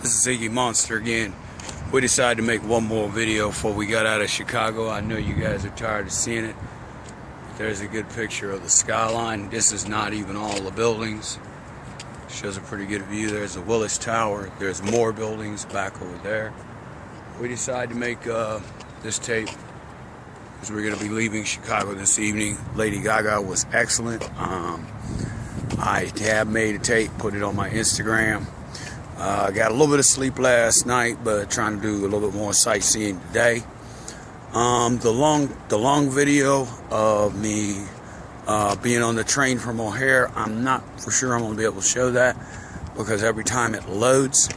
This is Ziggy Monster again. We decided to make one more video before we got out of Chicago. I know you guys are tired of seeing it. There's a good picture of the skyline. This is not even all the buildings. Shows a pretty good view. There's the Willis Tower. There's more buildings back over there. We decided to make this tape because we're going to be leaving Chicago this evening. Lady Gaga was excellent. I have made a tape, put it on my Instagram. I got a little bit of sleep last night, but trying to do a little bit more sightseeing today. The long video of me being on the train from O'Hare, I'm not for sure I'm going to be able to show that because every time it loads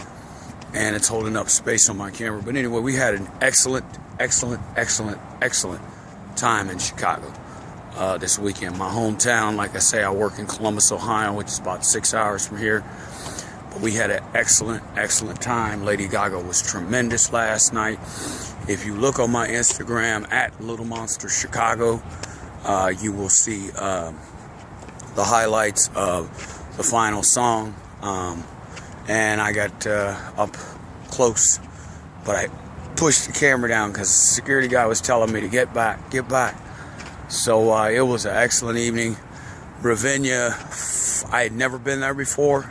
and it's holding up space on my camera. But anyway, we had an excellent time in Chicago this weekend. My hometown, like I say, I work in Columbus, Ohio, which is about 6 hours from here. But we had an excellent time. Lady Gaga was tremendous last night. If you look on my Instagram at Little Monster Chicago, you will see the highlights of the final song. And I got up close, but I pushed the camera down because the security guy was telling me to get back. So it was an excellent evening. Ravinia, I had never been there before.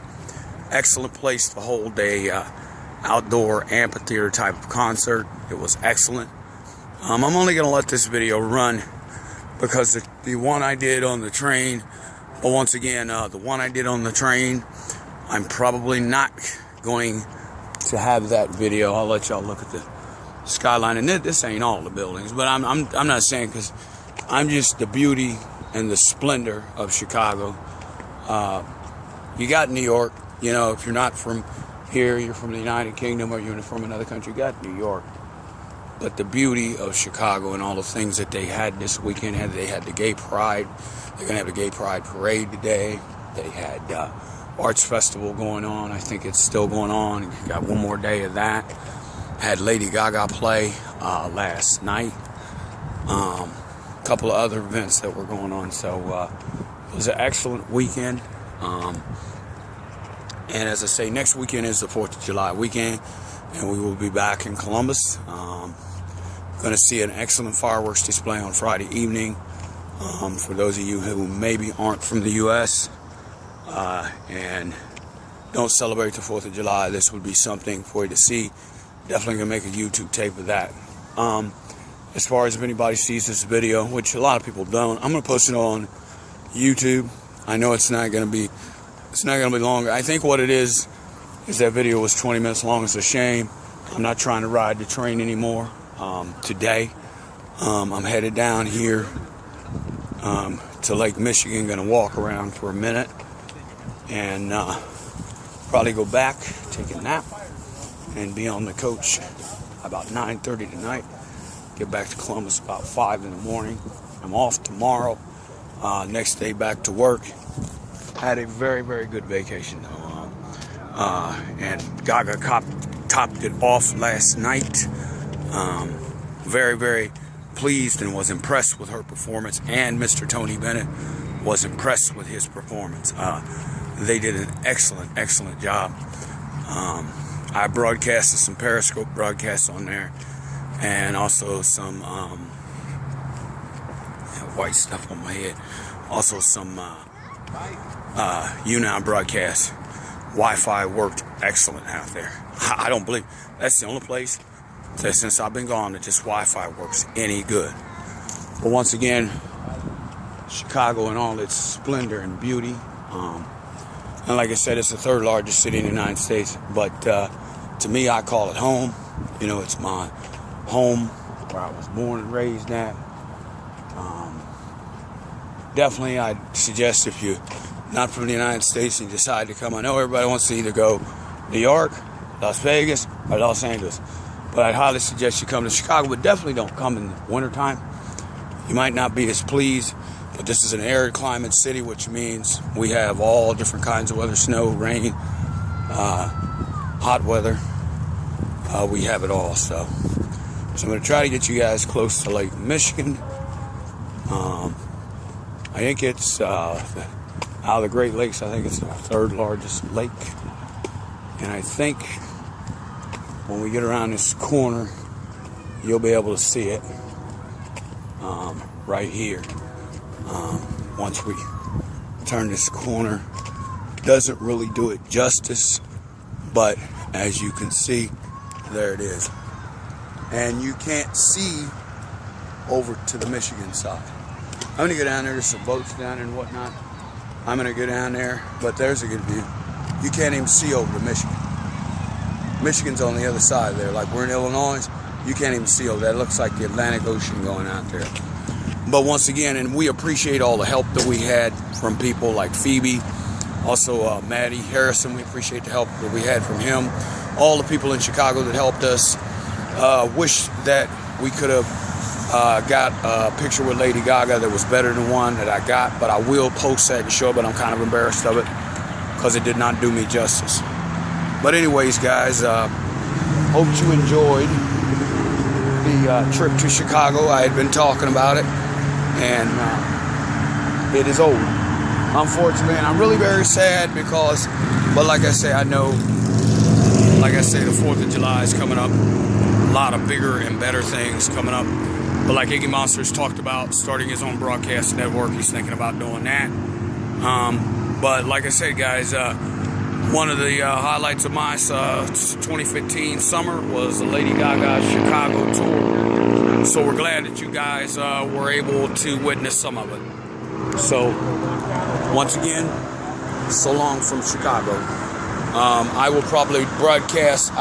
Excellent place to hold a outdoor amphitheater type of concert. It was excellent. I'm only going to let this video run because the one I did on the train, but once again, the one I did on the train, I'm probably not going to have that video. I'll let y'all look at the skyline, and this ain't all the buildings, but I'm not saying because I'm just the beauty and the splendor of Chicago. You got New York. You know, if you're not from here, you're from the United Kingdom, or you're from another country, you got New York. But the beauty of Chicago and all the things that they had this weekend, they had the Gay Pride. They're going to have the Gay Pride Parade today. They had Arts Festival going on. I think it's still going on. You got one more day of that. Had Lady Gaga play last night. A couple of other events that were going on. So it was an excellent weekend. And as I say, next weekend is the 4th of July weekend, and we will be back in Columbus. Going to see an excellent fireworks display on Friday evening. For those of you who maybe aren't from the U.S. And don't celebrate the 4th of July, this would be something for you to see. Definitely going to make a YouTube tape of that. As far as if anybody sees this video, which a lot of people don't, I'm going to post it on YouTube. I know it's not going to be longer. I think what it is that video was 20 minutes long. It's a shame. I'm not trying to ride the train anymore today. I'm headed down here to Lake Michigan. Going to walk around for a minute and probably go back, take a nap, and be on the coach about 9:30 tonight. Get back to Columbus about 5 in the morning. I'm off tomorrow. Next day back to work. Had a very good vacation though, and Gaga topped it off last night. Very pleased and was impressed with her performance, and Mr. Tony Bennett was impressed with his performance. They did an excellent job. I broadcasted some Periscope broadcasts on there, and also some white stuff on my head. Also some UNOW broadcast. Wi-Fi worked excellent out there. I don't believe that's the only place that since I've been gone that just Wi-Fi works any good. But once again, Chicago and all its splendor and beauty. And like I said, it's the 3rd largest city in the United States. But to me, I call it home. You know, it's my home where I was born and raised at. Definitely, I'd suggest if you're not from the United States and you decide to come, I know everybody wants to either go New York, Las Vegas, or Los Angeles, but I'd highly suggest you come to Chicago, but definitely don't come in the wintertime. You might not be as pleased, but this is an arid climate city, which means we have all different kinds of weather: snow, rain, hot weather. We have it all. So I'm going to try to get you guys close to Lake Michigan. I think it's out of the Great Lakes, I think it's the 3rd largest lake. And I think when we get around this corner, you'll be able to see it right here. Once we turn this corner, doesn't really do it justice, but as you can see, there it is. And you can't see over to the Michigan side. I'm gonna go down there, there's some boats down there and whatnot. I'm gonna go down there, but there's a good view. You can't even see over to Michigan. Michigan's on the other side there, like we're in Illinois, you can't even see over that. It looks like the Atlantic Ocean going out there. But once again, and we appreciate all the help that we had from people like Phoebe, also Maddie Harrison, we appreciate the help that we had from him. All the people in Chicago that helped us. Wish that we could have got a picture with Lady Gaga that was better than one that I got, but I will post that and show it, but I'm kind of embarrassed of it because it did not do me justice. But anyways, guys, hope you enjoyed the trip to Chicago. I had been talking about it, and it is over, unfortunately, and I'm really very sad because, but like I say, I know, like I say, the 4th of July is coming up. A lot of bigger and better things coming up. But like Iggy Monsters talked about starting his own broadcast network, he's thinking about doing that. But like I said, guys, one of the highlights of my 2015 summer was the Lady Gaga Chicago tour. So we're glad that you guys were able to witness some of it. So once again, so long from Chicago. I will probably broadcast,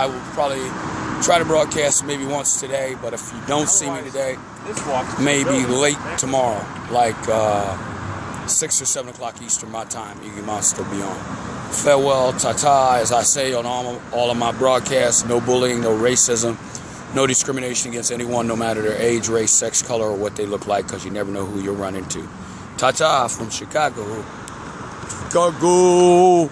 try to broadcast maybe once today, but if you don't see me today, maybe late tomorrow, like 6 or 7 o'clock Eastern my time, Iggy Monster will be on. Farewell, ta-ta, as I say on all of my broadcasts, no bullying, no racism, no discrimination against anyone, no matter their age, race, sex, color, or what they look like, because you never know who you'll run into. Ta-ta from Chicago. Chicago!